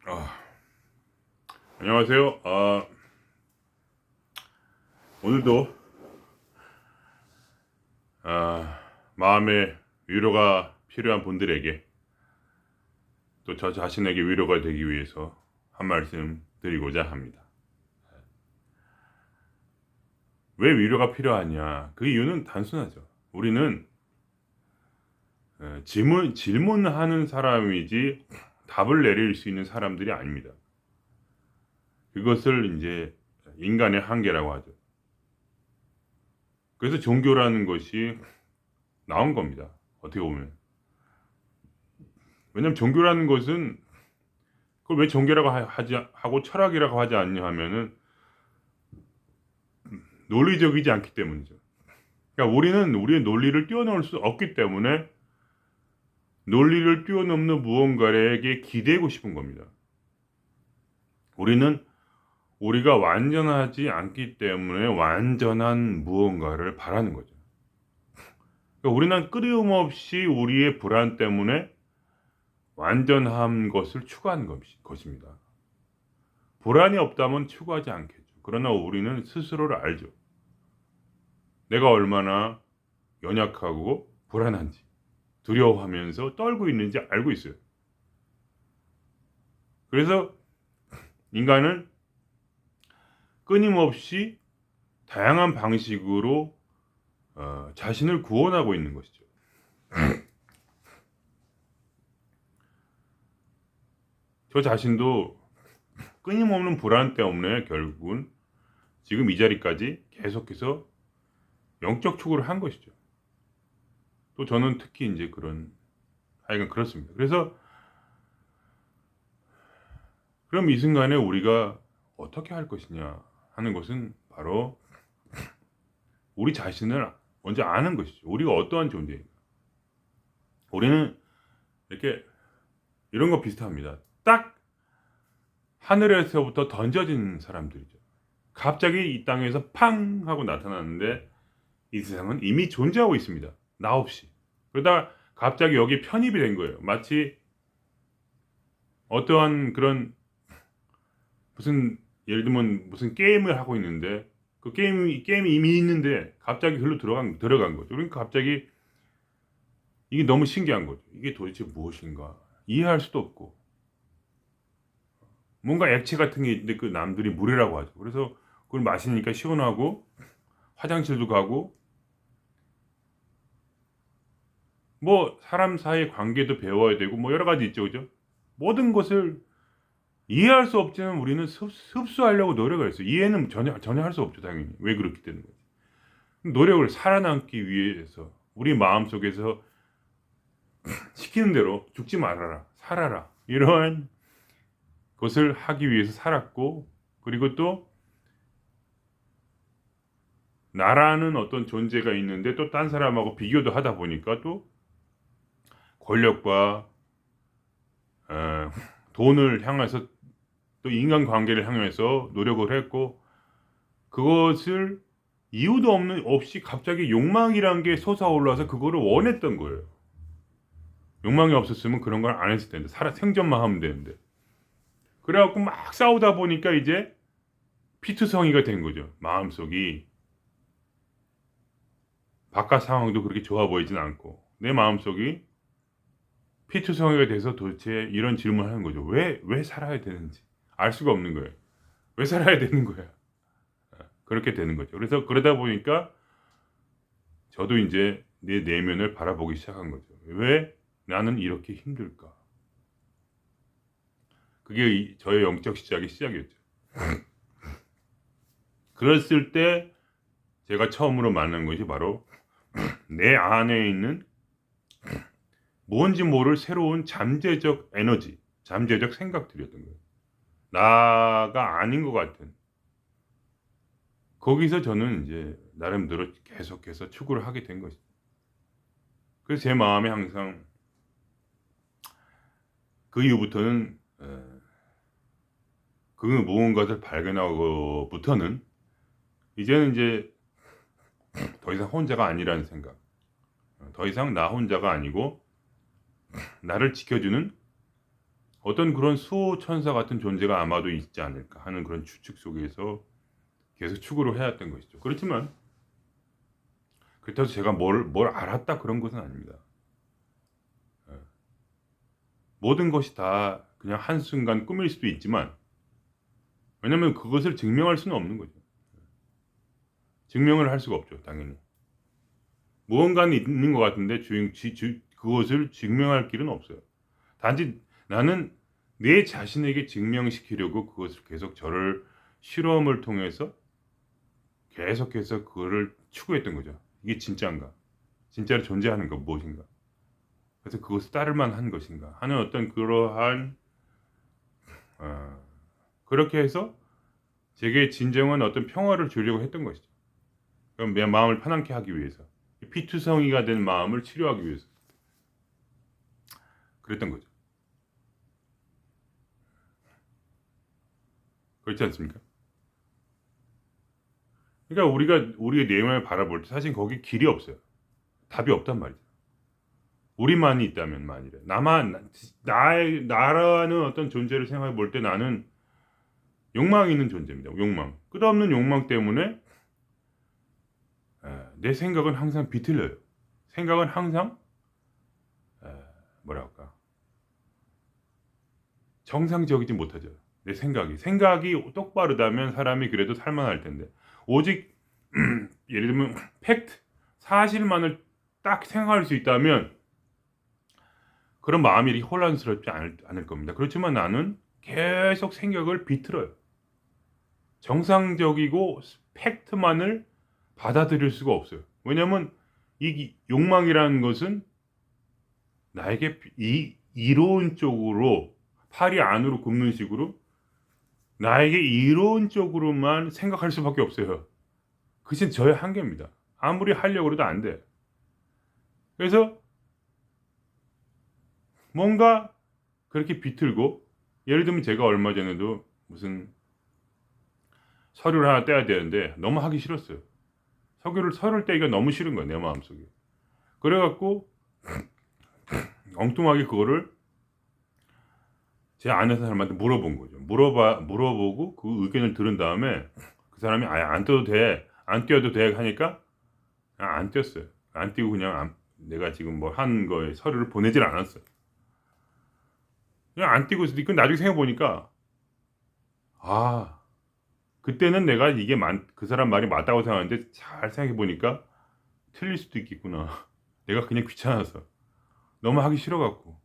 아, 안녕하세요. 오늘도 마음의 위로가 필요한 분들에게 또 저 자신에게 위로가 되기 위해서 한 말씀 드리고자 합니다. 왜 위로가 필요하냐? 그 이유는 단순하죠. 우리는 질문하는 사람이지 답을 내릴 수 있는 사람들이 아닙니다. 그것을 이제 인간의 한계라고 하죠. 그래서 종교라는 것이 나온 겁니다. 어떻게 보면. 왜냐면 종교라는 것은 그걸 왜 종교라고 하고 철학이라고 하지 않냐 하면은 논리적이지 않기 때문이죠. 그러니까 우리는 우리의 논리를 뛰어넘을 수 없기 때문에 논리를 뛰어넘는 무언가에게 기대고 싶은 겁니다. 우리는 우리가 완전하지 않기 때문에 완전한 무언가를 바라는 거죠. 그러니까 우리는 끊임없이 우리의 불안 때문에 완전한 것을 추구하는 것입니다. 불안이 없다면 추구하지 않겠죠. 그러나 우리는 스스로를 알죠. 내가 얼마나 연약하고 불안한지, 두려워하면서 떨고 있는지 알고 있어요. 그래서 인간은 끊임없이 다양한 방식으로 자신을 구원하고 있는 것이죠. 저 자신도 끊임없는 불안 때문에 결국은 지금 이 자리까지 계속해서 영적 추구를 한 것이죠. 또 저는 특히 이제 하여간 그렇습니다. 그래서 그럼 이 순간에 우리가 어떻게 할 것이냐 하는 것은 바로 우리 자신을 먼저 아는 것이죠. 우리가 어떠한 존재인가. 우리는 이렇게 이런 거 비슷합니다. 딱 하늘에서부터 던져진 사람들이죠. 갑자기 이 땅에서 팡 하고 나타났는데 이 세상은 이미 존재하고 있습니다. 나 없이. 그러다가 갑자기 여기 편입이 된 거예요. 마치 어떠한 그런 무슨 예를 들면 무슨 게임을 하고 있는데 그 게임이 이미 있는데 갑자기 글로 들어간 거죠. 그러니까 갑자기 이게 너무 신기한 거죠. 이게 도대체 무엇인가 이해할 수도 없고 뭔가 액체 같은 게 있는데 그 남들이 물이라고 하죠. 그래서 그걸 마시니까 시원하고 화장실도 가고 뭐 사람 사이 관계도 배워야 되고 뭐 여러 가지 있죠, 그죠? 모든 것을 이해할 수 없지만 우리는 흡수하려고 노력을 했어요. 이해는 전혀 할 수 없죠, 당연히. 왜 그렇게 되는 거지? 노력을 살아남기 위해서 우리 마음 속에서 시키는 대로 죽지 말아라, 살아라 이러한 것을 하기 위해서 살았고 그리고 또 나라는 어떤 존재가 있는데 또 딴 사람하고 비교도 하다 보니까 또 권력과 어, 돈을 향해서 또 인간관계를 향해서 노력을 했고 그것을 이유도 없이 갑자기 욕망이란 게 솟아올라서 그거를 원했던 거예요. 욕망이 없었으면 그런 걸 안 했을 텐데 생존만 하면 되는데 그래갖고 막 싸우다 보니까 이제 피투성이가 된 거죠. 마음속이 바깥 상황도 그렇게 좋아 보이진 않고 내 마음속이 피투성이가 돼서 도대체 이런 질문을 하는 거죠. 왜 살아야 되는지 알 수가 없는 거예요. 왜 살아야 되는 거야? 그렇게 되는 거죠. 그래서 그러다 보니까 저도 이제 내 내면을 바라보기 시작한 거죠. 왜 나는 이렇게 힘들까? 그게 저의 영적 시작이었죠. 그랬을 때 제가 처음으로 만난 것이 바로 내 안에 있는 뭔지 모를 새로운 잠재적 에너지, 잠재적 생각들이었던 거예요. 나가 아닌 것 같은. 거기서 저는 이제 나름대로 계속해서 추구를 하게 된 것이죠. 그래서 제 마음에 항상 그 이후부터는 그 무언가를 발견하고부터는 이제는 이제 더 이상 혼자가 아니라는 생각. 더 이상 나 혼자가 아니고 나를 지켜주는 어떤 그런 수호천사 같은 존재가 아마도 있지 않을까 하는 그런 추측 속에서 계속 추구를 해왔던 것이죠. 그렇지만 그렇다고 제가 뭘 알았다 그런 것은 아닙니다. 예. 모든 것이 다 그냥 한순간 꿈일 수도 있지만 왜냐면 그것을 증명할 수는 없는 거죠. 증명을 할 수가 없죠. 당연히. 무언가는 있는 것 같은데 그것을 증명할 길은 없어요. 단지 나는 내 자신에게 증명시키려고 그것을 계속 저를 실험을 통해서 계속해서 그거를 추구했던 거죠. 이게 진짜인가? 진짜로 존재하는가 무엇인가? 그래서 그것을 따를 만한 것인가 하는 어떤 그러한 어, 그렇게 해서 제게 진정한 어떤 평화를 주려고 했던 것이죠. 그럼 내 마음을 편안케 하기 위해서 피투성이가 된 마음을 치료하기 위해서 그랬던 거죠. 그렇지 않습니까? 그러니까 우리의 내면을 바라볼 때 사실 거기 길이 없어요. 답이 없단 말이죠. 우리만이 있다면 만일에 나라는 어떤 존재를 생각해 볼 때 나는 욕망이 있는 존재입니다. 욕망. 끝없는 욕망 때문에 내 생각은 항상 비틀려요. 생각은 항상 뭐랄까 정상적이지 못하죠. 내 생각이 똑바르다면 사람이 그래도 살만할 텐데 오직 예를 들면 팩트 사실만을 딱 생각할 수 있다면 그런 마음이 혼란스럽지 않을 겁니다. 그렇지만 나는 계속 생각을 비틀어요. 정상적이고 팩트만을 받아들일 수가 없어요. 왜냐하면 이 욕망이라는 것은 나에게 이 이론적으로 팔이 안으로 굽는 식으로 나에게 이론적으로만 생각할 수밖에 없어요. 그것은 저의 한계입니다. 아무리 하려고 해도 안 돼. 그래서 뭔가 그렇게 비틀고 예를 들면 제가 얼마 전에도 무슨 서류를 하나 떼야 되는데 너무 하기 싫었어요. 서류를 떼기가 너무 싫은 거예요. 내 마음속에. 그래갖고 엉뚱하게 그거를 제 아는 사람한테 물어본 거죠. 물어보고 그 의견을 들은 다음에 그 사람이 아예 안 떼도 돼. 안 떼어도 돼 하니까 그냥 안 떼었어요. 안 떼고 그냥 내가 지금 뭐 한 거에 서류를 보내질 않았어요. 그냥 안 떼고 있으니까 나중에 생각해보니까 아 그때는 내가 이게 그 사람 말이 맞다고 생각하는데 잘 생각해보니까 틀릴 수도 있겠구나. 내가 그냥 귀찮아서 너무 하기 싫어갖고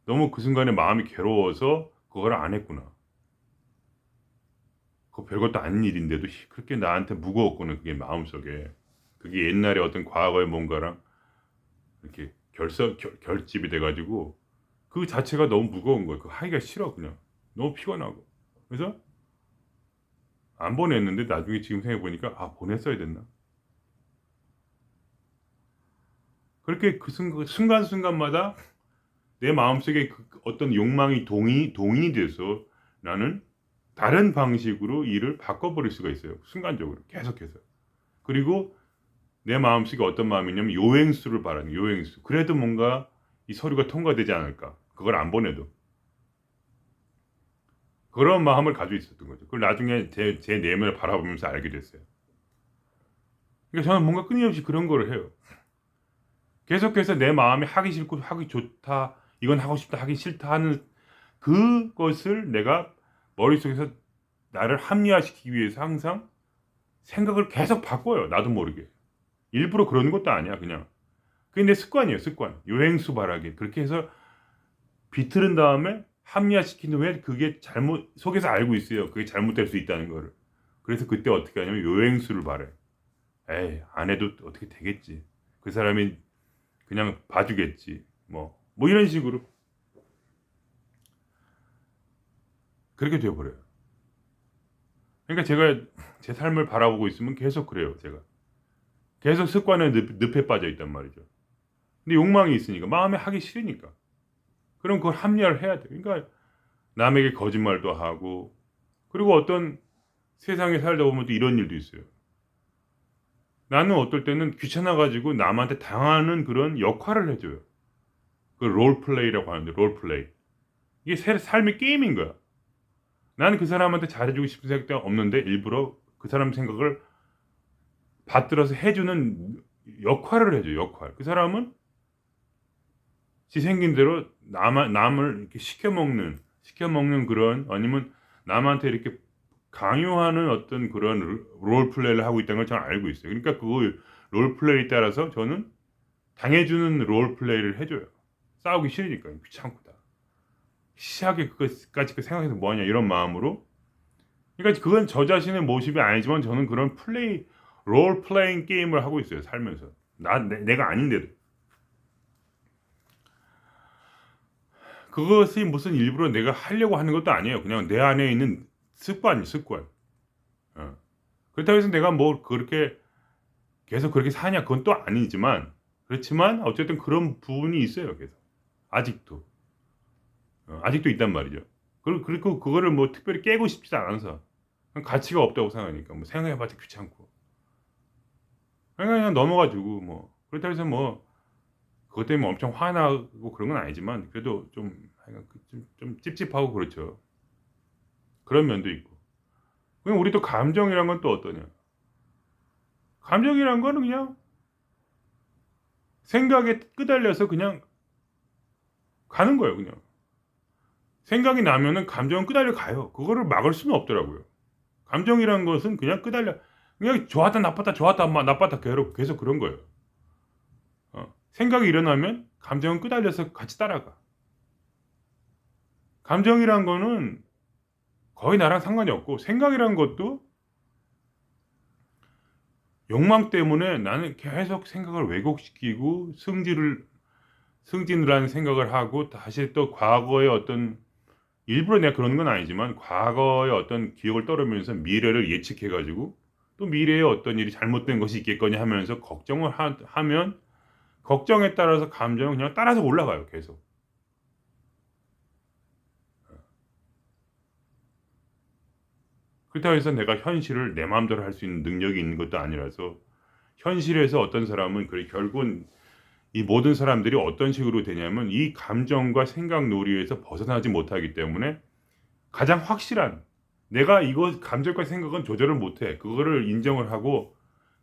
너무 그 순간에 마음이 괴로워서 그걸 안 했구나. 그거 별것도 아닌 일인데도 그렇게 나한테 무거웠구나. 그게 마음속에 그게 옛날에 어떤 과거의 뭔가랑 이렇게 결집이 돼가지고 그 자체가 너무 무거운 거예요. 그거 하기가 싫어 그냥 너무 피곤하고 그래서 안 보냈는데 나중에 지금 생각해보니까 보냈어야 됐나? 그렇게 그 순간순간마다 내 마음속에 그 어떤 욕망이 동인이 돼서 나는 다른 방식으로 일을 바꿔버릴 수가 있어요. 순간적으로 계속해서. 그리고 내 마음속에 어떤 마음이냐면 요행수를 바라는 요행수. 그래도 뭔가 이 서류가 통과되지 않을까. 그걸 안 보내도. 그런 마음을 가지고 있었던 거죠. 그걸 나중에 제 내면을 바라보면서 알게 됐어요. 그러니까 저는 뭔가 끊임없이 그런 거를 해요. 계속해서 내 마음이 하기 싫고 하기 좋다, 이건 하고 싶다, 하기 싫다 하는 그것을 내가 머릿속에서 나를 합리화시키기 위해서 항상 생각을 계속 바꿔요. 나도 모르게. 일부러 그러는 것도 아니야. 그냥. 그게 내 습관이에요. 습관. 요행수 바라기. 그렇게 해서 비틀은 다음에 합리화시킨 후에 그게 속에서 알고 있어요. 그게 잘못될 수 있다는 거를. 그래서 그때 어떻게 하냐면 요행수를 바라요. 에이, 안 해도 어떻게 되겠지. 그 사람이 그냥 봐주겠지. 뭐 이런 식으로. 그렇게 되어버려요. 그러니까 제가 제 삶을 바라보고 있으면 계속 그래요. 제가. 계속 습관에 늪에 빠져 있단 말이죠. 근데 욕망이 있으니까 마음에 하기 싫으니까 그럼 그걸 합리화를 해야 돼. 그러니까 남에게 거짓말도 하고 그리고 어떤 세상에 살다 보면 또 이런 일도 있어요. 나는 어떨 때는 귀찮아가지고 남한테 당하는 그런 역할을 해줘요. 그 롤플레이라고 하는데 롤플레이. 이게 삶의 게임인 거야. 나는 그 사람한테 잘해주고 싶은 생각도 없는데 일부러 그 사람 생각을 받들어서 해주는 역할을 해줘. 역할. 그 사람은 지 생긴 대로 남을 이렇게 시켜먹는 그런, 아니면 남한테 이렇게 강요하는 어떤 그런 롤플레이를 하고 있다는 걸 저는 알고 있어요. 그러니까 그 롤플레이에 따라서 저는 당해주는 롤플레이를 해줘요. 싸우기 싫으니까. 귀찮고 다. 시하게 그것까지 생각해서 뭐하냐 이런 마음으로. 그러니까 그건 저 자신의 모습이 아니지만 저는 그런 롤플레잉 게임을 하고 있어요. 살면서. 내가 아닌데도. 그것이 무슨 일부러 내가 하려고 하는 것도 아니에요. 그냥 내 안에 있는 습관. 어. 그렇다고 해서 내가 뭐 그렇게 계속 그렇게 사냐 그건 또 아니지만, 그렇지만 어쨌든 그런 부분이 있어요. 계속 아직도 아직도 있단 말이죠. 그리고 그거를 뭐 특별히 깨고 싶지 않아서, 가치가 없다고 생각하니까 뭐 생각해봤자 귀찮고 그냥 넘어가지고, 뭐 그렇다고 해서 뭐 그것 때문에 엄청 화나고 그런 건 아니지만 그래도 좀 찝찝하고 그렇죠. 그런 면도 있고. 그럼 우리 또 감정이란 건 또 어떠냐? 감정이란 거는 그냥 생각에 끄달려서 그냥 가는 거예요. 그냥 생각이 나면은 감정은 끄달려 가요. 그거를 막을 수는 없더라고요. 감정이란 것은 그냥 그냥 좋았다 나빴다 좋았다 나빴다 계속 그런 거예요. 생각이 일어나면 감정은 끄달려서 같이 따라가. 감정이란 거는 거의 나랑 상관이 없고, 생각이란 것도 욕망 때문에 나는 계속 생각을 왜곡시키고 승진을 하는 생각을 하고, 다시 또 과거의 어떤, 일부러 내가 그러는 건 아니지만 과거의 어떤 기억을 떠올리면서 미래를 예측해가지고 또 미래에 어떤 일이 잘못된 것이 있겠거니 하면서 걱정을 하면, 걱정에 따라서 감정은 그냥 따라서 올라가요. 계속. 그렇다고 해서 내가 현실을 내 마음대로 할 수 있는 능력이 있는 것도 아니라서, 현실에서 어떤 사람은 결국은 이 모든 사람들이 어떤 식으로 되냐면 이 감정과 생각 놀이에서 벗어나지 못하기 때문에, 가장 확실한, 내가 이거 감정과 생각은 조절을 못해. 그거를 인정을 하고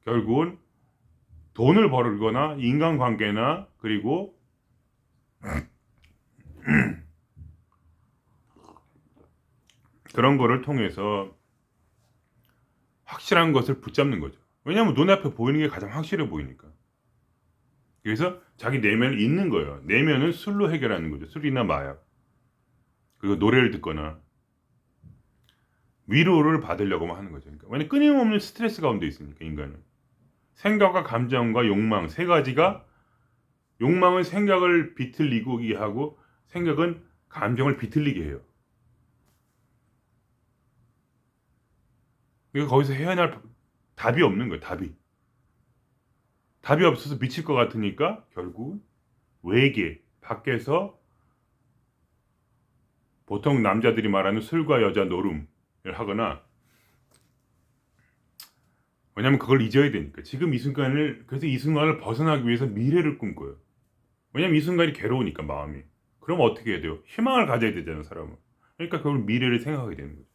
결국은 돈을 벌거나 인간관계나, 그리고 그런 거를 통해서 확실한 것을 붙잡는 거죠. 왜냐하면 눈앞에 보이는 게 가장 확실해 보이니까. 그래서 자기 내면을 잊는 거예요. 내면은 술로 해결하는 거죠. 술이나 마약, 그리고 노래를 듣거나 위로를 받으려고만 하는 거죠. 그러니까 왜냐면 끊임없는 스트레스 가운데 있으니까 인간은. 생각과 감정과 욕망 세 가지가, 욕망은 생각을 비틀리게 하고 생각은 감정을 비틀리게 해요. 그러니까 거기서 헤어날 답이 없는 거예요. 답이 없어서 미칠 것 같으니까 결국 외계 밖에서, 보통 남자들이 말하는 술과 여자 노름을 하거나, 왜냐면 그걸 잊어야 되니까. 지금 이 순간을, 그래서 이 순간을 벗어나기 위해서 미래를 꿈꿔요. 왜냐면 이 순간이 괴로우니까 마음이. 그럼 어떻게 해야 돼요? 희망을 가져야 되잖아요, 사람은. 그러니까 그걸 미래를 생각하게 되는 거죠.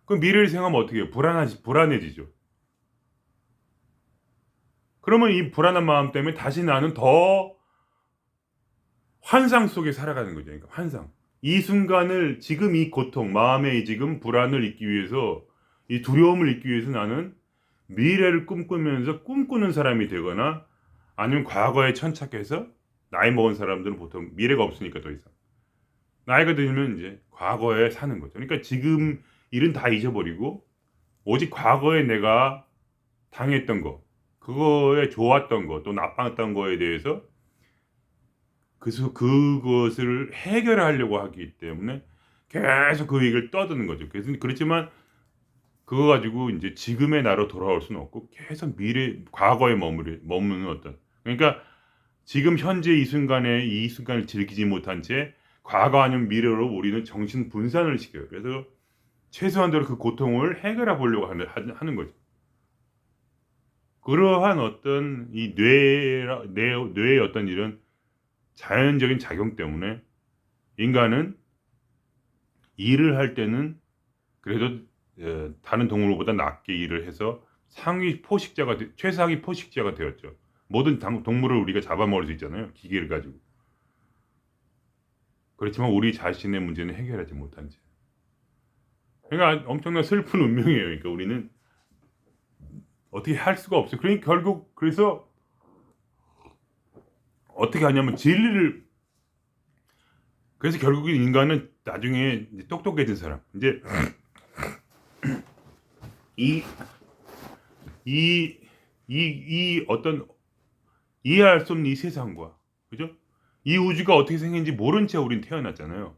그럼 미래를 생각하면 어떻게 해요? 불안해지죠. 그러면 이 불안한 마음 때문에 다시 나는 더 환상 속에 살아가는 거죠. 그러니까 환상. 이 순간을, 지금 이 고통, 마음의 지금 불안을 잊기 위해서, 이 두려움을 잊기 위해서 나는 미래를 꿈꾸면서 꿈꾸는 사람이 되거나, 아니면 과거에 천착해서, 나이 먹은 사람들은 보통 미래가 없으니까 더 이상 나이가 들면 이제 과거에 사는 거죠. 그러니까 지금 일은 다 잊어버리고 오직 과거에 내가 당했던 거, 그거에 좋았던 거, 또 나빴던 거에 대해서 그것을 해결하려고 하기 때문에 계속 그 얘기를 떠드는 거죠. 그래서 그렇지만 그거 가지고 이제 지금의 나로 돌아올 수는 없고 계속 과거에 머무는 어떤, 그러니까 지금 현재 이 순간을 즐기지 못한 채 과거 아니면 미래로 우리는 정신 분산을 시켜요. 그래서 최소한도로 그 고통을 해결해 보려고 하는 거죠. 그러한 어떤 이 뇌의 어떤 이런 자연적인 작용 때문에 인간은 일을 할 때는 그래도 다른 동물보다 낫게 일을 해서 최상위 포식자가 되었죠. 모든 동물을 우리가 잡아먹을 수 있잖아요. 기계를 가지고. 그렇지만 우리 자신의 문제는 해결하지 못한 채. 그러니까 엄청난 슬픈 운명이에요. 그러니까 우리는 어떻게 할 수가 없어요. 그러니까 결국 그래서 어떻게 하냐면 그래서 결국 인간은 나중에 이제 똑똑해진 사람, 이제 이 어떤 이해할 수 없는 이 세상과, 그죠? 이 우주가 어떻게 생긴지 모른 채 우린 태어났잖아요.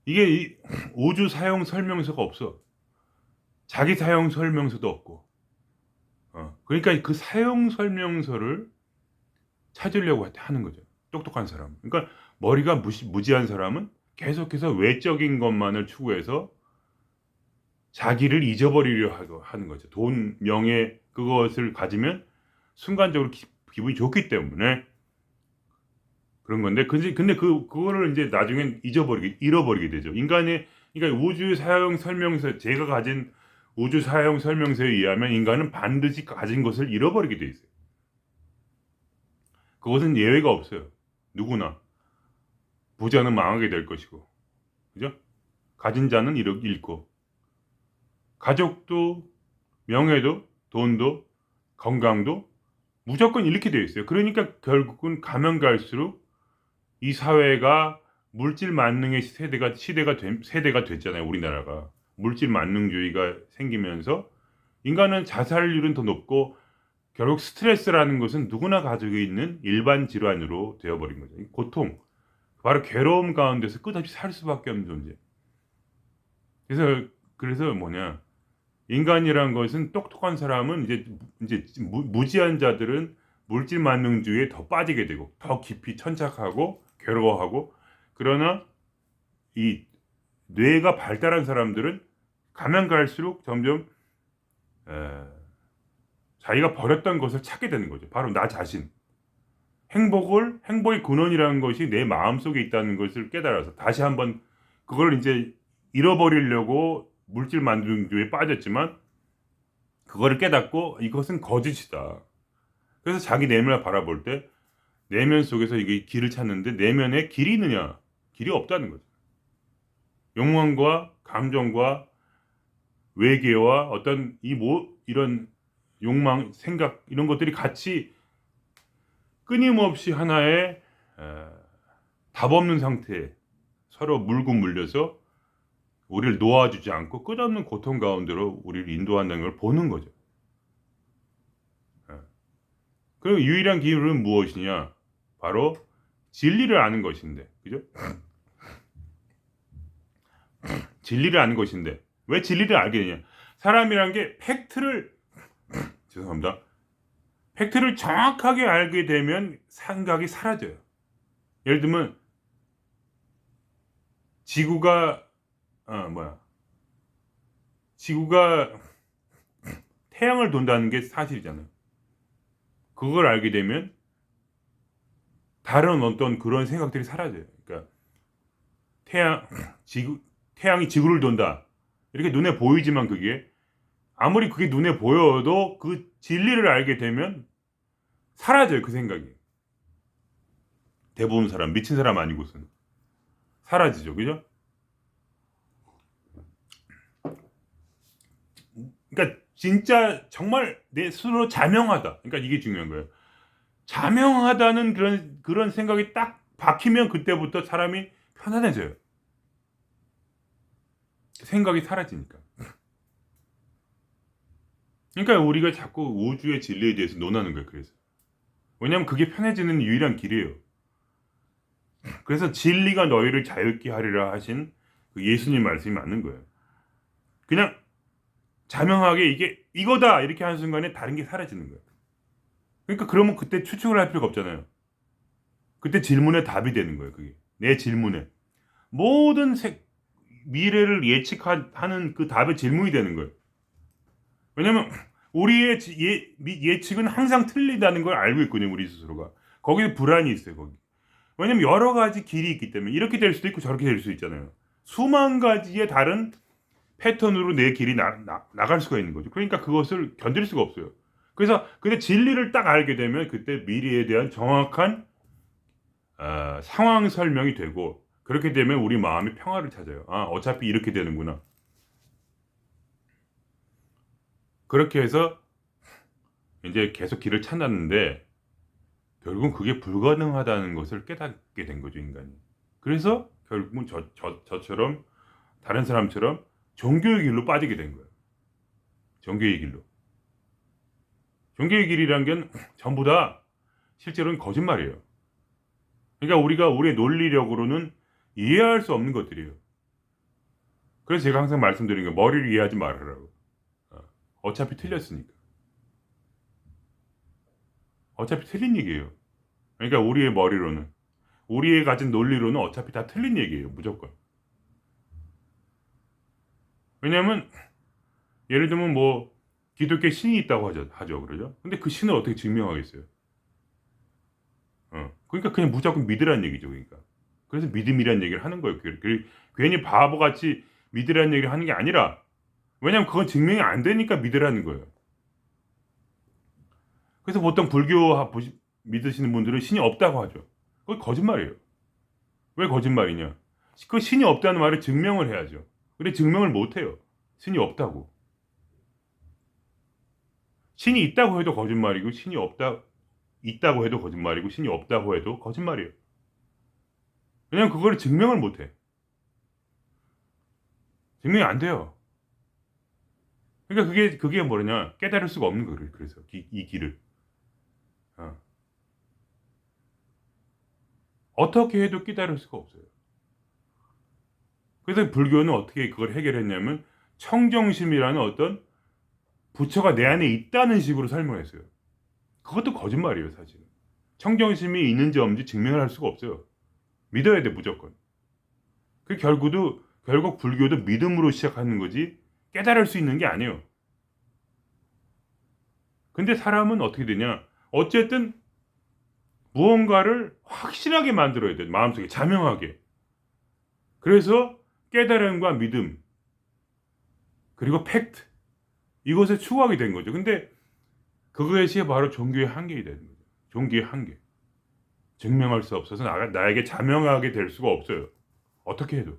이게 우주 사용 설명서가 없어. 자기 사용 설명서도 없고. 그러니까 그 사용 설명서를 찾으려고 하는 거죠. 똑똑한 사람. 그러니까 머리가 무지한 사람은 계속해서 외적인 것만을 추구해서 자기를 잊어버리려 하는 거죠. 돈, 명예, 그것을 가지면 순간적으로 기분이 좋기 때문에 그런 건데, 근데 그거를 이제 나중엔 잃어버리게 되죠. 그러니까 우주 사용 설명서, 제가 가진 우주 사용 설명서에 의하면 인간은 반드시 가진 것을 잃어버리게 돼 있어요. 그것은 예외가 없어요. 누구나. 부자는 망하게 될 것이고, 그죠? 가진 자는 잃고, 가족도, 명예도, 돈도, 건강도 무조건 잃게 되어 있어요. 그러니까 결국은 가면 갈수록 이 사회가 물질 만능의 세대가 됐잖아요. 우리나라가 물질 만능주의가 생기면서 인간은 자살률은 더 높고, 결국 스트레스라는 것은 누구나 가지고 있는 일반 질환으로 되어버린 거죠. 고통, 바로 괴로움 가운데서 끝없이 살 수밖에 없는 존재. 그래서 인간이란 것은, 똑똑한 사람은 이제 무지한 자들은 물질 만능주의에 더 빠지게 되고 더 깊이 천착하고 괴로워하고, 그러나 이 뇌가 발달한 사람들은 가면 갈수록 점점 자기가 버렸던 것을 찾게 되는 거죠. 바로 나 자신. 행복의 근원이라는 것이 내 마음속에 있다는 것을 깨달아서 다시 한번 그걸 이제 잃어버리려고 물질 만능주의에 빠졌지만, 그거를 깨닫고 이것은 거짓이다. 그래서 자기 내면을 바라볼 때 내면 속에서 이게 길을 찾는데, 내면에 길이 있느냐? 길이 없다는 거죠. 욕망과 감정과 외계와 어떤 이런 욕망, 생각, 이런 것들이 같이 끊임없이 하나의 답 없는 상태에 서로 물고 물려서 우리를 놓아주지 않고 끝없는 고통 가운데로 우리를 인도한다는 걸 보는 거죠. 그리고 유일한 길은 무엇이냐? 바로 진리를 아는 것인데, 그죠? 진리를 아는 것인데, 왜 진리를 알게 되냐? 사람이란 게 죄송합니다. 팩트를 정확하게 알게 되면 생각이 사라져요. 예를 들면 지구가 태양을 돈다는 게 사실이잖아요. 그걸 알게 되면 다른 어떤 그런 생각들이 사라져요. 그러니까 태양이 지구를 돈다, 이렇게 눈에 보이지만 아무리 그게 눈에 보여도 그 진리를 알게 되면 사라져요. 그 생각이. 대부분 사람, 미친 사람 아니고서는 사라지죠. 그죠? 그러니까 진짜 정말 내 스스로 자명하다. 그러니까 이게 중요한 거예요. 자명하다는 그런 생각이 딱 박히면 그때부터 사람이 편안해져요. 생각이 사라지니까. 그러니까 우리가 자꾸 우주의 진리에 대해서 논하는 거예요. 그래서 왜냐하면 그게 편해지는 유일한 길이에요. 그래서 진리가 너희를 자유케 하리라 하신 그 예수님 말씀이 맞는 거예요. 그냥 자명하게 이게 이거다 이렇게 하는 순간에 다른 게 사라지는 거예요. 그러니까 그러면 그때 추측을 할 필요가 없잖아요. 그때 질문에 답이 되는 거예요. 그게 내 질문에 모든 미래를 예측하는 그 답의 질문이 되는 거예요. 왜냐면 우리의 예측은 항상 틀리다는 걸 알고 있거든요. 우리 스스로가. 거기에 불안이 있어요. 거기. 왜냐면 여러 가지 길이 있기 때문에 이렇게 될 수도 있고 저렇게 될 수도 있잖아요. 수만 가지의 다른 패턴으로 내 길이 나갈 수가 있는 거죠. 그러니까 그것을 견딜 수가 없어요. 그래서 근데 진리를 딱 알게 되면 그때 미래에 대한 정확한 상황 설명이 되고, 그렇게 되면 우리 마음이 평화를 찾아요. 아, 어차피 이렇게 되는구나. 그렇게 해서 이제 계속 길을 찾았는데 결국은 그게 불가능하다는 것을 깨닫게 된 거죠, 인간이. 그래서 결국은 저처럼 다른 사람처럼 종교의 길로 빠지게 된 거예요. 종교의 길로. 종교의 길이란 게 전부 다 실제로는 거짓말이에요. 그러니까 우리가 우리의 논리력으로는 이해할 수 없는 것들이에요. 그래서 제가 항상 말씀드리는 게 머리를 이해하지 말으라고. 어차피 틀렸으니까. 어차피 틀린 얘기예요. 그러니까 우리의 머리로는, 우리의 가진 논리로는 어차피 다 틀린 얘기예요. 무조건. 왜냐하면 예를 들면 뭐 기독교에 신이 있다고 하죠. 그러죠. 근데 그 신을 어떻게 증명하겠어요? 그러니까 그냥 무조건 믿으라는 얘기죠. 그러니까. 그래서 믿음이라는 얘기를 하는 거예요. 괜히 바보같이 믿으라는 얘기를 하는 게 아니라, 왜냐하면 그건 증명이 안 되니까 믿으라는 거예요. 그래서 보통 불교 믿으시는 분들은 신이 없다고 하죠. 그건 거짓말이에요. 왜 거짓말이냐? 그 신이 없다는 말을 증명을 해야죠. 근데 증명을 못 해요. 신이 없다고. 신이 있다고 해도 거짓말이고, 있다고 해도 거짓말이고, 신이 없다고 해도 거짓말이에요. 왜냐면 그거를 증명을 못 해. 증명이 안 돼요. 그러니까 그게 뭐냐? 깨달을 수가 없는 거예요. 그래서 이 길을. 어떻게 해도 깨달을 수가 없어요. 그래서 불교는 어떻게 그걸 해결했냐면 청정심이라는 어떤 부처가 내 안에 있다는 식으로 설명했어요. 그것도 거짓말이에요, 사실. 청정심이 있는지 없는지 증명을 할 수가 없어요. 믿어야 돼, 무조건. 결국 불교도 믿음으로 시작하는 거지 깨달을 수 있는 게 아니에요. 근데 사람은 어떻게 되냐? 어쨌든 무언가를 확실하게 만들어야 돼, 마음속에 자명하게. 그래서 깨달음과 믿음, 그리고 팩트, 이것을 추구하게 된 거죠. 근데 그것이 바로 종교의 한계가 되는 거죠. 종교의 한계. 증명할 수 없어서 나에게 자명하게 될 수가 없어요. 어떻게 해도.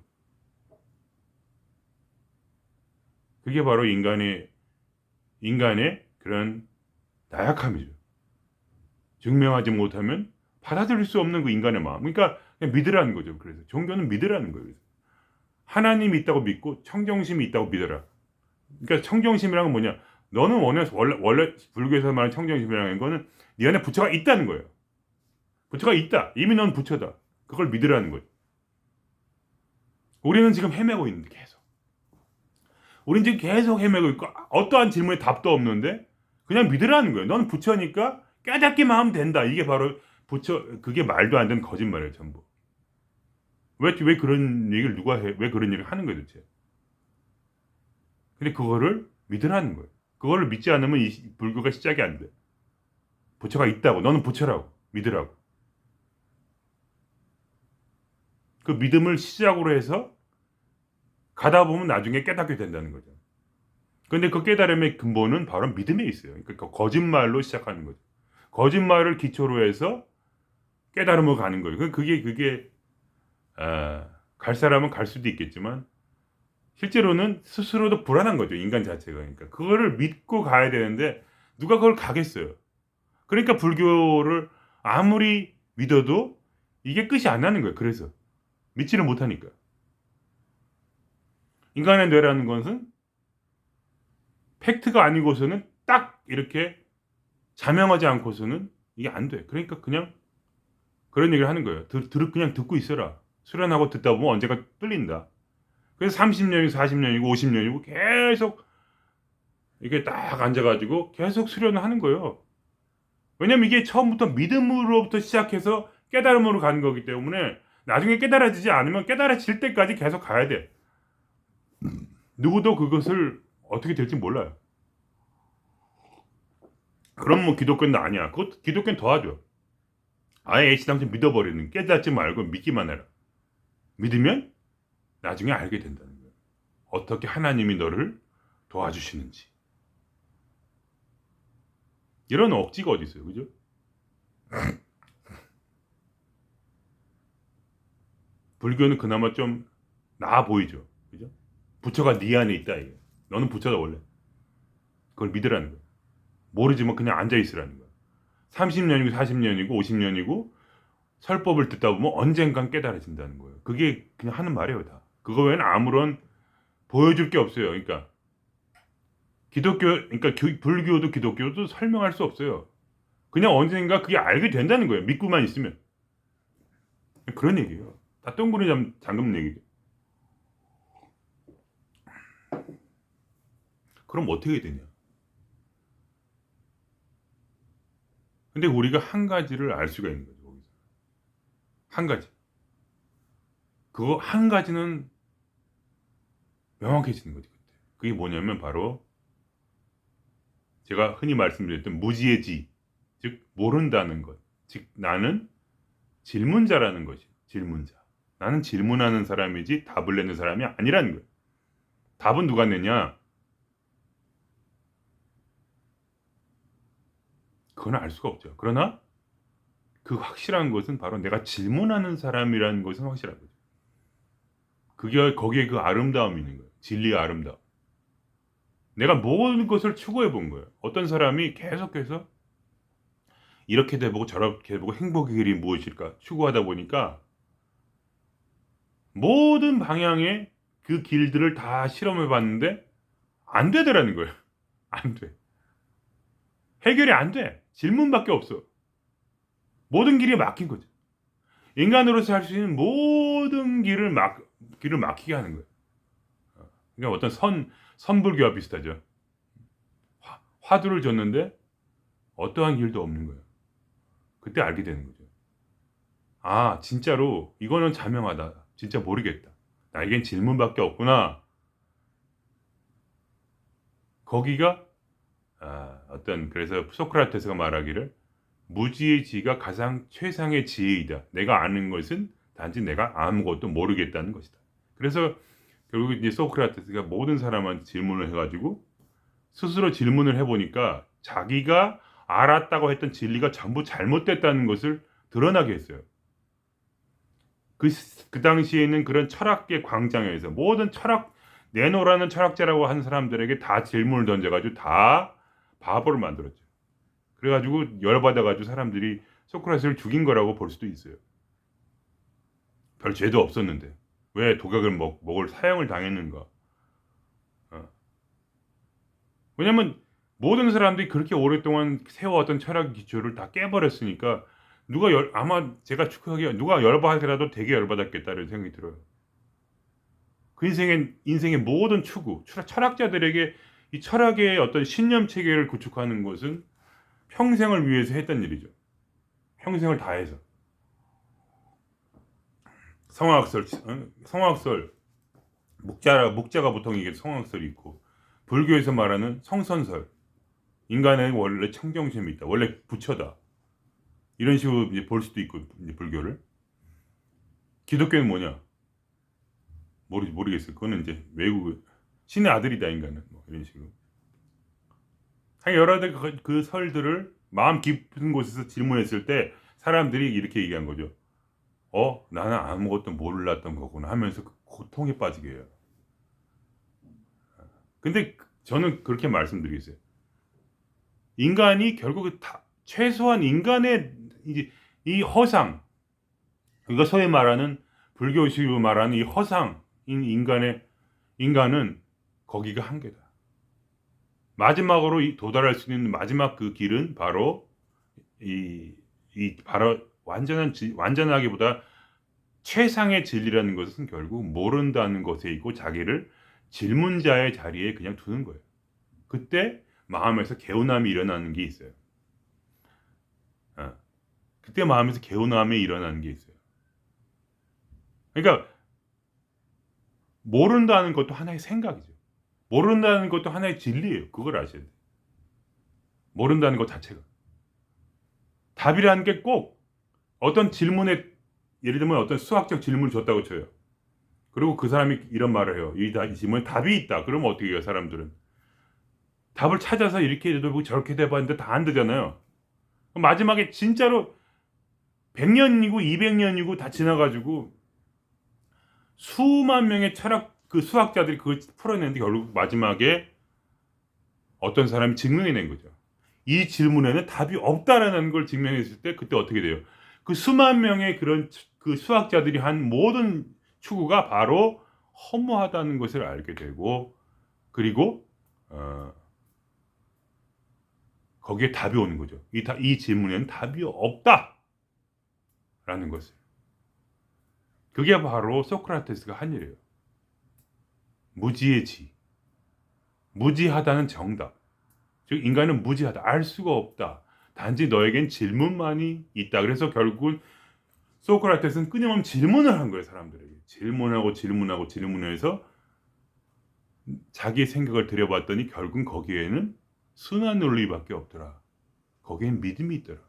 그게 바로 인간의 그런 나약함이죠. 증명하지 못하면 받아들일 수 없는 그 인간의 마음. 그러니까 그냥 믿으라는 거죠. 그래서 종교는 믿으라는 거예요. 하나님이 있다고 믿고 청정심이 있다고 믿어라. 그러니까 청정심이란 건 뭐냐? 너는 원래 불교에서 말하는 청정심이라는 거는 네 안에 부처가 있다는 거예요. 부처가 있다. 이미 넌 부처다. 그걸 믿으라는 거예요. 우리는 지금 헤매고 있는데 계속. 우리는 지금 계속 헤매고 있고 어떠한 질문에 답도 없는데 그냥 믿으라는 거예요. 너는 부처니까 깨닫기만 하면 된다. 이게 바로 부처, 그게 말도 안 되는 거짓말이에요, 전부. 왜 그런 얘기를 누가 해? 왜 그런 얘기를 하는 거예요, 도대체? 근데 그거를 믿으라는 거예요. 그거를 믿지 않으면 이 불교가 시작이 안 돼. 부처가 있다고. 너는 부처라고. 믿으라고. 그 믿음을 시작으로 해서 가다 보면 나중에 깨닫게 된다는 거죠. 근데 그 깨달음의 근본은 바로 믿음에 있어요. 그러니까 거짓말로 시작하는 거죠. 거짓말을 기초로 해서 깨달음으로 가는 거예요. 그게 갈 사람은 갈 수도 있겠지만 실제로는 스스로도 불안한 거죠. 인간 자체가. 그러니까 그거를 믿고 가야 되는데 누가 그걸 가겠어요. 그러니까 불교를 아무리 믿어도 이게 끝이 안 나는 거예요. 그래서 믿지를 못하니까. 인간의 뇌라는 것은 팩트가 아니고서는 딱 이렇게 자명하지 않고서는 이게 안 돼. 그러니까 그냥 그런 얘기를 하는 거예요. 그냥 듣고 있어라. 수련하고 듣다 보면 언젠가 뚫린다. 그래서 30년이고 40년이고 50년이고 계속 이렇게 딱 앉아가지고 계속 수련을 하는 거예요. 왜냐면 이게 처음부터 믿음으로부터 시작해서 깨달음으로 가는 거기 때문에 나중에 깨달아지지 않으면 깨달아질 때까지 계속 가야 돼. 누구도 그것을 어떻게 될지 몰라요. 그럼 뭐 기독교는 아니야. 기독교는 더 하죠. 아예 애시당초 믿어버리는, 깨닫지 말고 믿기만 해라. 믿으면 나중에 알게 된다는 거예요. 어떻게 하나님이 너를 도와주시는지. 이런 억지가 어디 있어요, 그죠? 불교는 그나마 좀 나아 보이죠, 그죠? 부처가 네 안에 있다 이게. 너는 부처다 원래. 그걸 믿으라는 거예요. 모르지만 그냥 앉아 있으라는 거예요. 30년이고 40년이고 50년이고 설법을 듣다 보면 언젠간 깨달아진다는 거예요. 그게 그냥 하는 말이에요, 다. 그거 외에는 아무런 보여줄 게 없어요. 그러니까 그러니까 불교도 기독교도 설명할 수 없어요. 그냥 언젠가 그게 알게 된다는 거예요. 믿고만 있으면. 그런 얘기예요. 다 똥구리 잠금 얘기죠. 그럼 어떻게 되냐? 근데 우리가 한 가지를 알 수가 있는 거죠. 거기서. 한 가지. 그거 한 가지는 명확해지는 거죠. 그때. 그게 뭐냐면 바로 제가 흔히 말씀드렸던 무지의 지, 즉 모른다는 것. 즉 나는 질문자라는 것이 질문자. 나는 질문하는 사람이지 답을 내는 사람이 아니라는 거예요. 답은 누가 내냐? 그건 알 수가 없죠. 그러나 그 확실한 것은 바로 내가 질문하는 사람이라는 것은 확실한 거죠. 그게 거기에 그 아름다움이 있는 거예요. 진리의 아름다움. 내가 모든 것을 추구해 본 거예요. 어떤 사람이 계속해서 이렇게 돼보고 저렇게 해보고 행복의 길이 무엇일까 추구하다 보니까 모든 방향의 그 길들을 다 실험해 봤는데 안 되더라는 거예요. 안 돼. 해결이 안 돼. 질문밖에 없어. 모든 길이 막힌 거죠. 인간으로서 할 수 있는 모든 길을 막히게 하는 거예요. 그러니까 어떤 선불교와 비슷하죠. 화두를 줬는데 어떠한 길도 없는 거예요. 그때 알게 되는 거죠. 아, 진짜로 이거는 자명하다. 진짜 모르겠다. 나에겐 질문밖에 없구나. 거기가 그래서 소크라테스가 말하기를 무지의 지가 가장 최상의 지혜이다. 내가 아는 것은 단지 내가 아무것도 모르겠다는 것이다. 그래서 결국 이제 소크라테스가 모든 사람한테 질문을 해가지고 스스로 질문을 해보니까 자기가 알았다고 했던 진리가 전부 잘못됐다는 것을 드러나게 했어요. 그 당시에는 그런 철학계 광장에서 모든 내노라는 철학자라고 한 사람들에게 다 질문을 던져가지고 다 바보를 만들었죠. 그래가지고 열받아가지고 사람들이 소크라테스를 죽인 거라고 볼 수도 있어요. 별 죄도 없었는데 왜 독약을 먹을 사형을 당했는가? 왜냐면 모든 사람들이 그렇게 오랫동안 세워왔던 철학 기초를 다 깨버렸으니까 아마 제가 추측하기에 누가 열받더라도 되게 열받았겠다는 생각이 들어요. 그 인생의 모든 철학자들에게 이 철학의 어떤 신념 체계를 구축하는 것은 평생을 위해서 했던 일이죠. 평생을 다해서. 성악설, 묵자가 보통 이게 성악설이 있고, 불교에서 말하는 성선설, 인간의 원래 청정심이 있다. 원래 부처다. 이런 식으로 이제 볼 수도 있고, 이제 불교를. 기독교는 뭐냐? 모르겠어요. 그거는 이제 외국 신의 아들이다 인간은 뭐 이런 식으로. 여러 가지 그 설들을 마음 깊은 곳에서 질문했을 때 사람들이 이렇게 얘기한 거죠. 나는 아무것도 몰랐던 거구나 하면서 그 고통에 빠지게 해요. 근데 저는 그렇게 말씀드리겠어요. 인간이 결국 최소한 인간의 이 허상, 이거 소위 말하는 불교식으로 말하는 이 허상인 인간은 거기가 한계다. 마지막으로 도달할 수 있는 마지막 그 길은 바로 바로 완전하기보다 최상의 진리라는 것은 결국 모른다는 것에 있고 자기를 질문자의 자리에 그냥 두는 거예요. 그때 마음에서 개운함이 일어나는 게 있어요. 그때 마음에서 개운함이 일어나는 게 있어요. 그러니까 모른다는 것도 하나의 생각이죠. 모른다는 것도 하나의 진리예요. 그걸 아셔야 돼요. 모른다는 것 자체가. 답이라는 게 꼭 어떤 질문에 예를 들면 어떤 수학적 질문을 줬다고 쳐요. 그리고 그 사람이 이런 말을 해요. 이 질문에 답이 있다. 그러면 어떻게 해요, 사람들은? 답을 찾아서 이렇게 해보고 저렇게 해봤는데 다 안 되잖아요. 마지막에 진짜로 100년이고 200년이고 다 지나가지고 수만 명의 그 수학자들이 그걸 풀어내는데 결국 마지막에 어떤 사람이 증명해낸 거죠. 이 질문에는 답이 없다라는 걸 증명했을 때 그때 어떻게 돼요? 그 수만 명의 그런 그 수학자들이 한 모든 추구가 바로 허무하다는 것을 알게 되고, 그리고 거기에 답이 오는 거죠. 이 질문에는 답이 없다라는 것을. 그게 바로 소크라테스가 한 일이에요. 무지의 지. 무지하다는 정답. 즉 인간은 무지하다. 알 수가 없다. 단지 너에겐 질문만이 있다. 그래서 결국은 소크라테스는 끊임없이 질문을 한 거예요. 사람들에게. 질문하고 질문해서 자기의 생각을 들여봤더니 결국은 거기에는 순환 논리밖에 없더라. 거기엔 믿음이 있더라.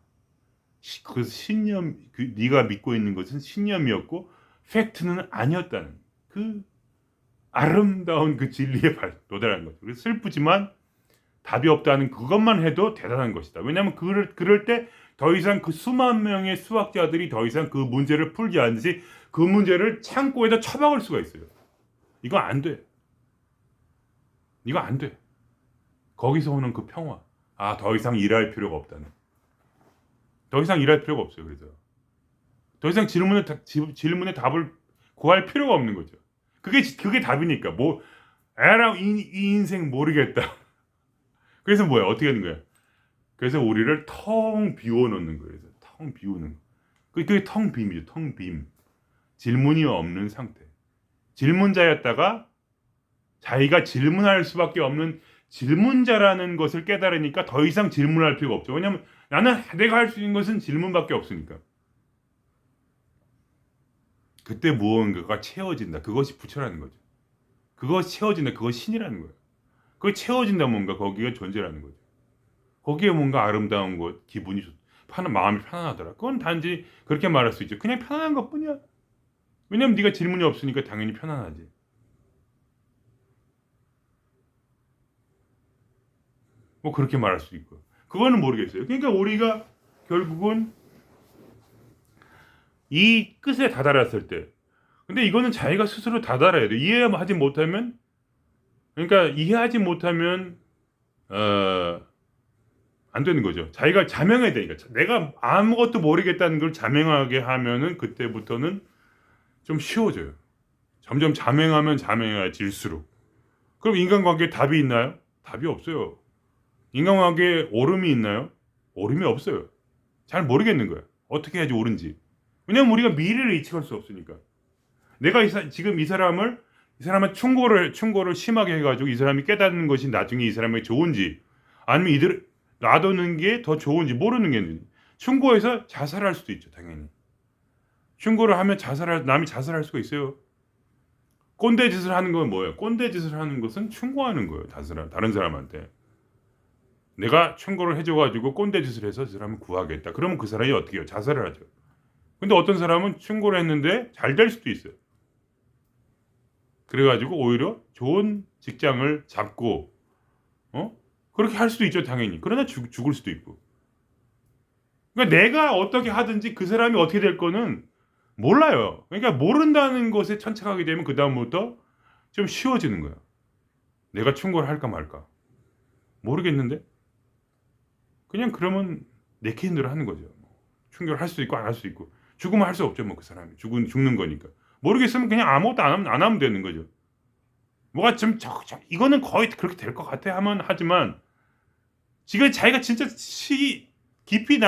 그 신념, 네가 믿고 있는 것은 신념이었고 팩트는 아니었다는 그 아름다운 그 진리에 도달한 거죠. 그래서 슬프지만 답이 없다는 그것만 해도 대단한 것이다. 왜냐하면 그럴 때 더 이상 그 수만 명의 수학자들이 더 이상 그 문제를 풀지 않듯이 그 문제를 창고에다 처박을 수가 있어요. 이거 안 돼. 이거 안 돼. 거기서 오는 그 평화. 더 이상 일할 필요가 없다는. 더 이상 일할 필요가 없어요. 그래서 더 이상 질문에 답을 구할 필요가 없는 거죠. 그게 답이니까. 에라 이 인생 모르겠다. 그래서 뭐야? 어떻게 하는 거야? 그래서 우리를 텅 비워놓는 거예요. 텅 비우는 거. 그게 텅 빔이죠. 텅 빔. 질문이 없는 상태. 질문자였다가 자기가 질문할 수밖에 없는 질문자라는 것을 깨달으니까 더 이상 질문할 필요가 없죠. 왜냐하면 나는 내가 할 수 있는 것은 질문밖에 없으니까. 그때 무언가가 채워진다. 그것이 부처라는 거죠. 그것이 채워진다. 그것이 신이라는 거예요. 그게 채워진다. 뭔가 거기가 존재라는 거죠. 거기에 뭔가 아름다운 것, 기분이 마음이 편안하더라. 그건 단지 그렇게 말할 수 있죠. 그냥 편안한 것뿐이야. 왜냐면 네가 질문이 없으니까 당연히 편안하지. 뭐 그렇게 말할 수 있고. 그거는 모르겠어요. 그러니까 우리가 결국은 이 끝에 다다랐을 때, 근데 이거는 자기가 스스로 다다라야 돼. 이해하지 못하면, 그러니까 이해하지 못하면 안 되는 거죠. 자기가 자명해야 되니까. 내가 아무것도 모르겠다는 걸 자명하게 하면은 그때부터는 좀 쉬워져요. 점점 자명하면 자명해질수록. 그럼 인간관계에 답이 있나요? 답이 없어요. 인간관계에 오름이 있나요? 오름이 없어요. 잘 모르겠는 거야. 어떻게 해야지 옳은지. 왜냐면 우리가 미래를 예측할 수 없으니까. 내가 지금 이 사람을 충고를 심하게 해가지고 이 사람이 깨닫는 것이 나중에 이 사람에게 좋은지, 아니면 놔두는 게 더 좋은지 모르는 게 있는지. 충고해서 자살할 수도 있죠, 당연히. 충고를 하면 남이 자살할 수가 있어요. 꼰대 짓을 하는 건 뭐예요? 꼰대 짓을 하는 것은 충고하는 거예요, 다른 사람한테. 내가 충고를 해줘가지고 꼰대 짓을 해서 그 사람을 구하겠다. 그러면 그 사람이 어떻게 해요? 자살을 하죠. 근데 어떤 사람은 충고를 했는데 잘 될 수도 있어요. 그래가지고 오히려 좋은 직장을 잡고, 그렇게 할 수도 있죠, 당연히. 그러나 죽을 수도 있고. 그러니까 내가 어떻게 하든지 그 사람이 어떻게 될 거는 몰라요. 그러니까 모른다는 것에 천착하게 되면 그 다음부터 좀 쉬워지는 거야. 내가 충고를 할까 말까. 모르겠는데? 그냥 그러면 내키는 대로 하는 거죠. 충고를 할 수 있고 안 할 수 있고. 죽으면 할 수 없죠, 뭐 그 사람이. 죽는 거니까. 모르겠으면 그냥 아무것도 안 하면 되는 거죠. 뭐가 좀 이거는 거의 그렇게 될 것 같아 하지만 지금 자기가 진짜 깊이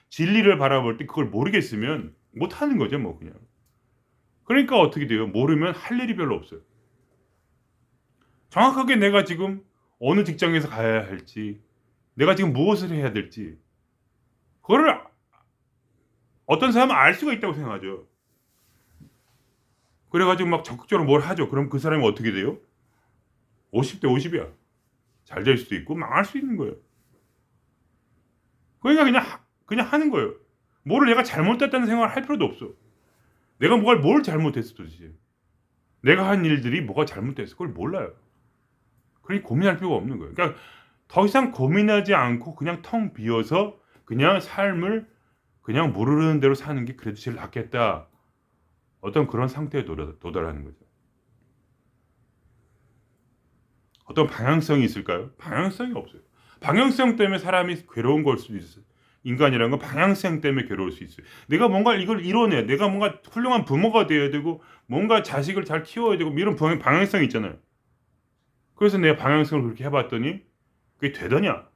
진리를 바라볼 때 그걸 모르겠으면 못 하는 거죠, 뭐 그냥. 그러니까 어떻게 돼요? 모르면 할 일이 별로 없어요. 정확하게 내가 지금 어느 직장에서 가야 할지, 내가 지금 무엇을 해야 될지, 그거를 어떤 사람은 알 수가 있다고 생각하죠. 그래가지고 막 적극적으로 뭘 하죠. 그럼 그 사람이 어떻게 돼요? 50대 50이야. 잘 될 수도 있고 망할 수 있는 거예요. 그러니까 그냥 하는 거예요. 뭐를 내가 잘못했다는 생각을 할 필요도 없어. 내가 뭘 잘못했어 도대체. 내가 한 일들이 뭐가 잘못됐어 그걸 몰라요. 그러니 고민할 필요가 없는 거예요. 그러니까 더 이상 고민하지 않고 그냥 텅 비어서 그냥 삶을 그냥 모르는 대로 사는 게 그래도 제일 낫겠다. 어떤 그런 상태에 도달하는 거죠. 어떤 방향성이 있을까요? 방향성이 없어요. 방향성 때문에 사람이 괴로운 걸 수도 있어요. 인간이라는 건 방향성 때문에 괴로울 수 있어요. 내가 뭔가 이걸 이뤄내, 내가 뭔가 훌륭한 부모가 되어야 되고, 뭔가 자식을 잘 키워야 되고, 이런 방향성이 있잖아요. 그래서 내가 방향성을 그렇게 해봤더니 그게 되더냐?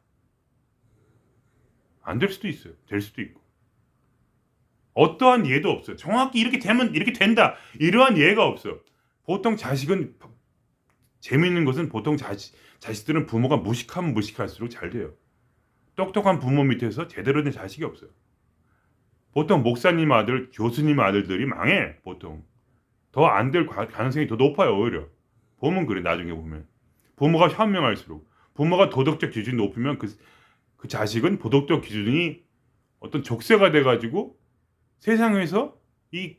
안 될 수도 있어요. 될 수도 있고. 어떠한 예도 없어요. 정확히 이렇게 되면 이렇게 된다. 이러한 예가 없어요. 보통 자식은 재미있는 것은 보통 자식들은 부모가 무식하면 무식할수록 잘 돼요. 똑똑한 부모 밑에서 제대로 된 자식이 없어요. 보통 목사님 아들, 교수님 아들들이 망해. 보통 더 안 될 가능성이 더 높아요. 오히려 보면 그래. 나중에 보면 부모가 현명할수록 부모가 도덕적 기준이 높으면 그 자식은 도덕적 기준이 어떤 족쇄가 돼가지고 세상에서 이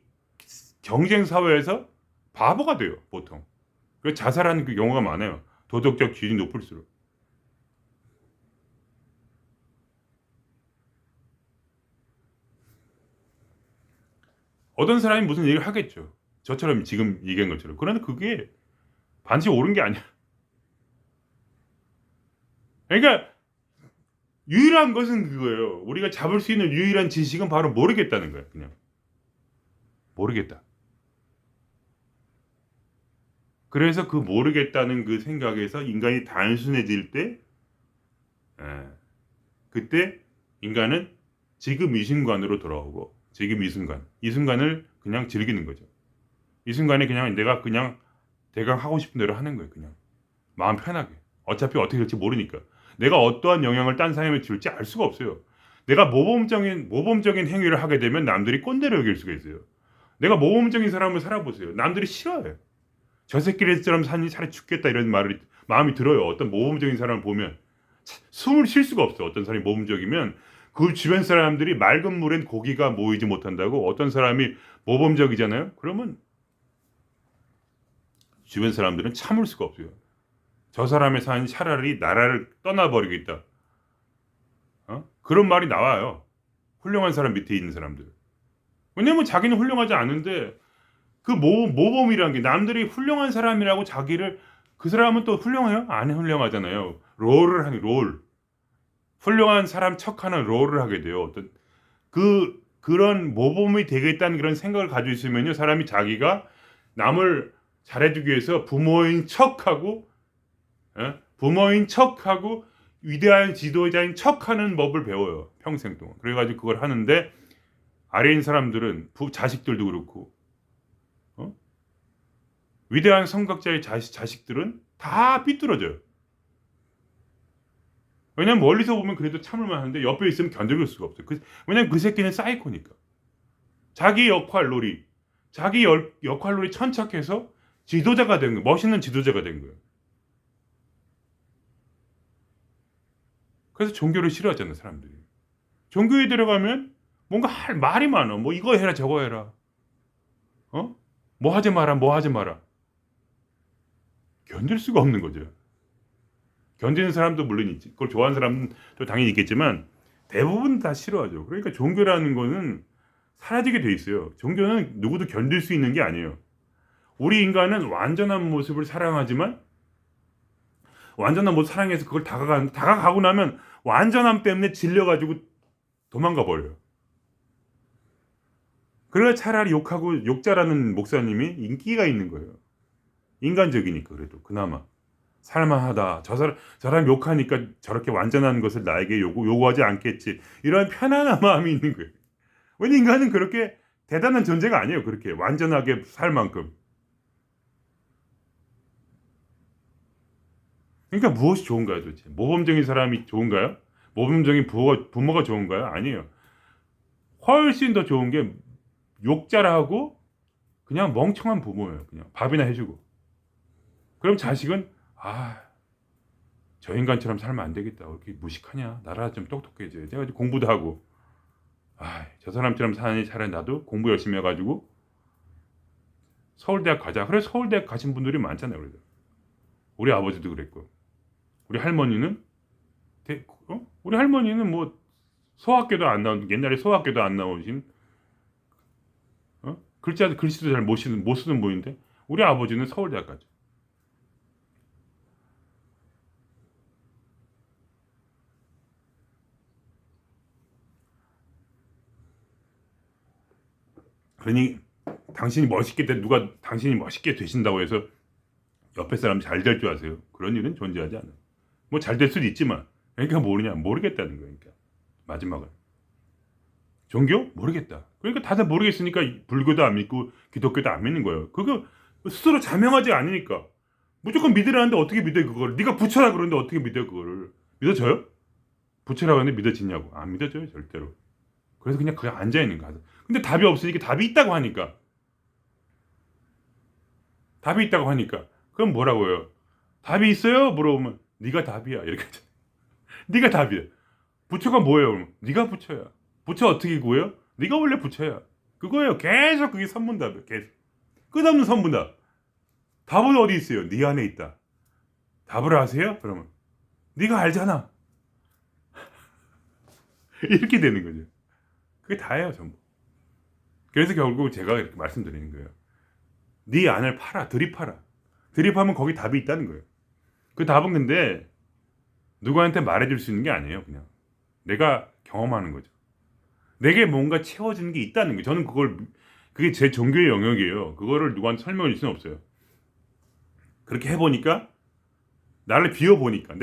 경쟁 사회에서 바보가 돼요. 보통 그래서 자살하는 그 경우가 많아요. 도덕적 기준이 높을수록. 어떤 사람이 무슨 얘기를 하겠죠. 저처럼 지금 얘기한 것처럼. 그러나 그게 반드시 옳은 게 아니야. 그러니까 유일한 것은 그거예요. 우리가 잡을 수 있는 유일한 지식은 바로 모르겠다는 거예요. 그냥 모르겠다. 그래서 그 모르겠다는 그 생각에서 인간이 단순해질 때, 예, 그때 인간은 지금 이 순간으로 돌아오고 지금 이 순간을 그냥 즐기는 거죠. 이 순간에 그냥 내가 그냥 대강 하고 싶은 대로 하는 거예요. 그냥 마음 편하게. 어차피 어떻게 될지 모르니까. 내가 어떠한 영향을 딴 사람에 줄지 알 수가 없어요. 내가 모범적인 행위를 하게 되면 남들이 꼰대로 여길 수가 있어요. 내가 모범적인 사람을 살아보세요. 남들이 싫어해요. 저 새끼들처럼 사니 차라리 죽겠다 이런 말을 마음이 들어요. 어떤 모범적인 사람을 보면 숨을 쉴 수가 없어요. 어떤 사람이 모범적이면 그 주변 사람들이 맑은 물엔 고기가 모이지 못한다고. 어떤 사람이 모범적이잖아요. 그러면 주변 사람들은 참을 수가 없어요. 저 사람의 삶이 차라리 나라를 떠나버리겠다. 그런 말이 나와요. 훌륭한 사람 밑에 있는 사람들. 왜냐면 자기는 훌륭하지 않은데 그 모범이라는 게 남들이 훌륭한 사람이라고 자기를 그 사람은 또 훌륭해요? 안 훌륭하잖아요. 롤을 하는 롤. 훌륭한 사람 척하는 롤을 하게 돼요. 어떤 그런 모범이 되겠다는 그런 생각을 가지고 있으면요. 사람이 자기가 남을 잘해주기 위해서 부모인 척하고 위대한 지도자인 척하는 법을 배워요. 평생 동안. 그래가지고 그걸 하는데 아래인 사람들은 자식들도 그렇고 위대한 성각자의 자식들은 다 삐뚤어져요. 왜냐면 멀리서 보면 그래도 참을만 하는데 옆에 있으면 견딜 수가 없어요. 왜냐면 그 새끼는 사이코니까. 자기 역할놀이 천착해서 지도자가 된 거예요. 멋있는 지도자가 된 거예요. 그래서 종교를 싫어하잖아요, 사람들이. 종교에 들어가면 뭔가 할 말이 많아. 뭐 이거 해라 저거 해라. 뭐 하지 마라 뭐 하지 마라. 견딜 수가 없는 거죠. 견디는 사람도 물론 있지. 그걸 좋아하는 사람도 당연히 있겠지만 대부분 다 싫어하죠. 그러니까 종교라는 거는 사라지게 돼 있어요. 종교는 누구도 견딜 수 있는 게 아니에요. 우리 인간은 완전한 모습을 사랑하지만 완전한 모습 사랑해서 그걸 다가가고 나면 완전함 때문에 질려가지고 도망가 버려요. 그래 차라리 욕 잘하는 목사님이 인기가 있는 거예요. 인간적이니까 그래도 그나마 살만하다. 저 사람 욕하니까 저렇게 완전한 것을 나에게 요구하지 않겠지. 이런 편안한 마음이 있는 거예요. 왜냐 인간은 그렇게 대단한 존재가 아니에요. 그렇게 완전하게 살 만큼. 그러니까 무엇이 좋은가요, 도대체? 모범적인 사람이 좋은가요? 모범적인 부모가 좋은가요? 아니에요. 훨씬 더 좋은 게 욕 잘하고 그냥 멍청한 부모예요. 그냥 밥이나 해주고. 그럼 자식은 저 인간처럼 살면 안 되겠다. 왜 이렇게 무식하냐? 나라 좀 똑똑해져야지. 내가 공부도 하고. 저 사람처럼 사니 차라리 나도 공부 열심히 해가지고 서울대학 가자. 그래 서울대학 가신 분들이 많잖아요. 그래도 우리 아버지도 그랬고 우리 할머니는 우리 할머니는 뭐 소학교도 안 나온 옛날에 소학교도 안 나오신 글씨도 잘 못 쓰는 분인데 우리 아버지는 서울대학 가죠. 그러니 당신이 멋있게 되신다고 해서 옆에 사람 잘 될 줄 아세요? 그런 일은 존재하지 않아요. 뭐 잘 될 수도 있지만 그러니까 모르겠다는 거예요. 그러니까 마지막은 종교 모르겠다. 그러니까 다들 모르겠으니까 불교도 안 믿고 기독교도 안 믿는 거예요. 그거 스스로 자명하지 않으니까 무조건 믿으라는데 어떻게 믿어요 그거를? 네가 부처라 그러는데 어떻게 믿어요 그거를? 믿어져요? 부처라고 하는데 믿어지냐고? 안 믿어져요 절대로. 그래서 그냥 앉아 있는 거야. 근데 답이 없으니까 답이 있다고 하니까 그럼 뭐라고요? 답이 있어요? 물어보면 네가 답이야 이렇게 하잖아. 네가 답이야. 부처가 뭐예요? 그럼 네가 부처야. 부처 어떻게 구해요? 네가 원래 부처야. 그거예요. 계속 그게 선문답이에요. 계속 끝없는 선문답. 답은 어디 있어요? 네 안에 있다. 답을 아세요? 그러면 네가 알잖아. 이렇게 되는 거죠. 그게 다예요 전부. 그래서 결국 제가 이렇게 말씀드리는 거예요. 네 안을 들이파라. 들이파면 거기 답이 있다는 거예요. 그 답은 근데 누구한테 말해줄 수 있는 게 아니에요. 그냥 내가 경험하는 거죠. 내게 뭔가 채워지는 게 있다는 거예요. 저는 그게 제 종교의 영역이에요. 그거를 누구한테 설명할 수는 없어요. 그렇게 해보니까 나를 비워보니까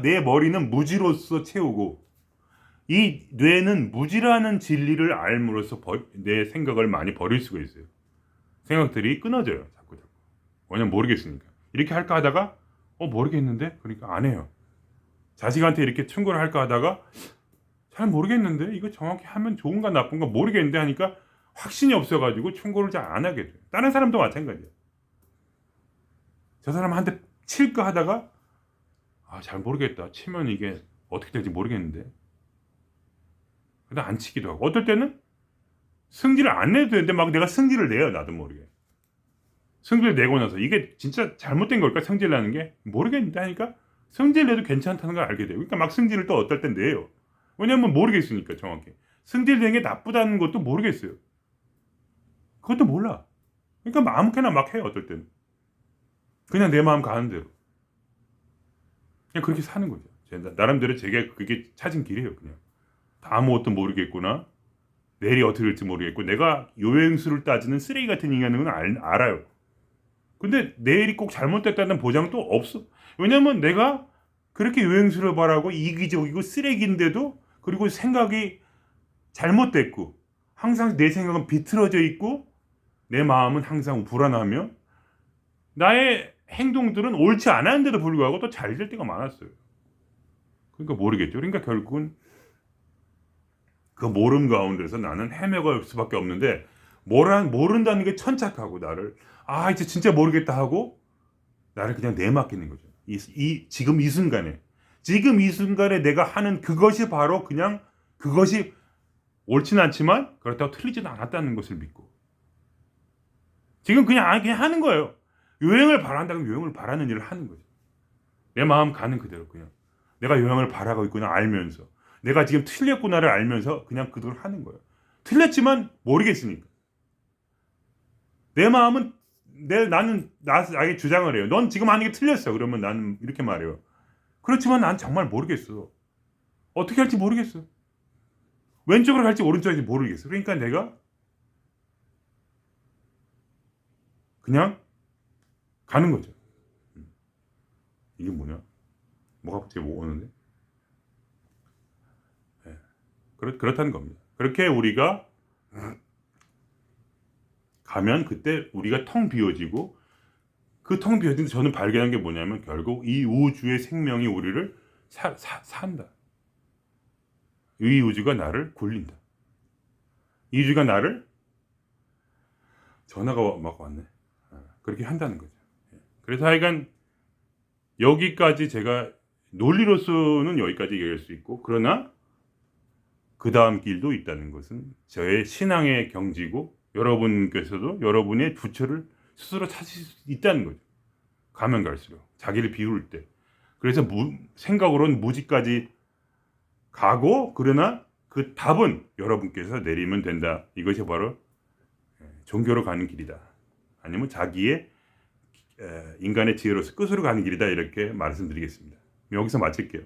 내 머리는 무지로서 채우고 이 뇌는 무지라는 진리를 알므로써 내 생각을 많이 버릴 수가 있어요. 생각들이 끊어져요. 자꾸. 왜냐면 모르겠으니까. 이렇게 할까 하다가 모르겠는데? 그러니까 안 해요. 자식한테 이렇게 충고를 할까 하다가 잘 모르겠는데? 이거 정확히 하면 좋은가 나쁜가 모르겠는데 하니까 확신이 없어가지고 충고를 잘 안 하게 돼요. 다른 사람도 마찬가지예요. 저 사람한테 칠까 하다가 잘 모르겠다. 치면 이게 어떻게 될지 모르겠는데. 근데 안 치기도 하고 어떨 때는 승질을 안 내도 되는데 막 내가 승질을 내요. 나도 모르게. 승질 내고 나서 이게 진짜 잘못된 걸까 성질 나는 게 모르겠는데 하니까 성질 내도 괜찮다는 걸 알게 돼요. 그러니까 막 승질을 또 어떨 땐 내요. 왜냐면 모르겠으니까 정확히. 승질 내는 게 나쁘다는 것도 모르겠어요. 그것도 몰라. 그러니까 아무렇게나 막 해요. 어떨 때는. 그냥 내 마음 가는 대로. 그냥 그렇게 사는 거죠. 나름대로 제가 그게 찾은 길이에요. 그냥. 아무것도 모르겠구나. 내일이 어떻게 될지 모르겠고 내가 요행수를 따지는 쓰레기 같은 인간은 알아요. 근데 내일이 꼭 잘못됐다는 보장도 없어. 왜냐면 내가 그렇게 요행수를 바라고 이기적이고 쓰레기인데도 그리고 생각이 잘못됐고 항상 내 생각은 비틀어져 있고 내 마음은 항상 불안하며 나의 행동들은 옳지 않았는데도 불구하고 또 잘 될 때가 많았어요. 그러니까 모르겠죠. 그러니까 결국은 그 모름 가운데서 나는 헤매갈 수밖에 없는데 모른다는 게 천착하고 나를 이제 진짜 모르겠다 하고 나를 그냥 내맡기는 거죠. 지금 이 순간에 내가 하는 그것이 바로 그냥 그것이 옳지는 않지만 그렇다고 틀리지는 않았다는 것을 믿고 지금 그냥 하는 거예요. 요행을 바란다면 요행을 바라는 일을 하는 거죠. 내 마음 가는 그대로 그냥 내가 요행을 바라고 있구나 알면서 내가 지금 틀렸구나를 알면서 그냥 그대로 하는 거예요. 틀렸지만 모르겠으니까. 내 마음은 나는 나에게 주장을 해요. 넌 지금 하는 게 틀렸어. 그러면 나는 이렇게 말해요. 그렇지만 난 정말 모르겠어. 어떻게 할지 모르겠어. 왼쪽으로 갈지 오른쪽으로 갈지 모르겠어. 그러니까 내가 그냥 가는 거죠. 이게 뭐냐? 뭐가 갑자기 오는데? 네. 그렇다는 겁니다. 그렇게 우리가 가면 그때 우리가 텅 비워지고 그 텅 비워진 저는 발견한 게 뭐냐면 결국 이 우주의 생명이 우리를 산다. 이 우주가 나를 굴린다. 이 우주가 나를 전화가 막 왔네. 그렇게 한다는 거죠. 그래서 하여간 여기까지 제가 논리로서는 여기까지 얘기할 수 있고 그러나 그 다음 길도 있다는 것은 저의 신앙의 경지고 여러분께서도 여러분의 부처를 스스로 찾으실 수 있다는 거죠. 가면 갈수록 자기를 비울 때. 그래서 생각으로는 무지까지 가고, 그러나 그 답은 여러분께서 내리면 된다. 이것이 바로 종교로 가는 길이다. 아니면 자기의 인간의 지혜로서 끝으로 가는 길이다. 이렇게 말씀드리겠습니다. 여기서 마칠게요.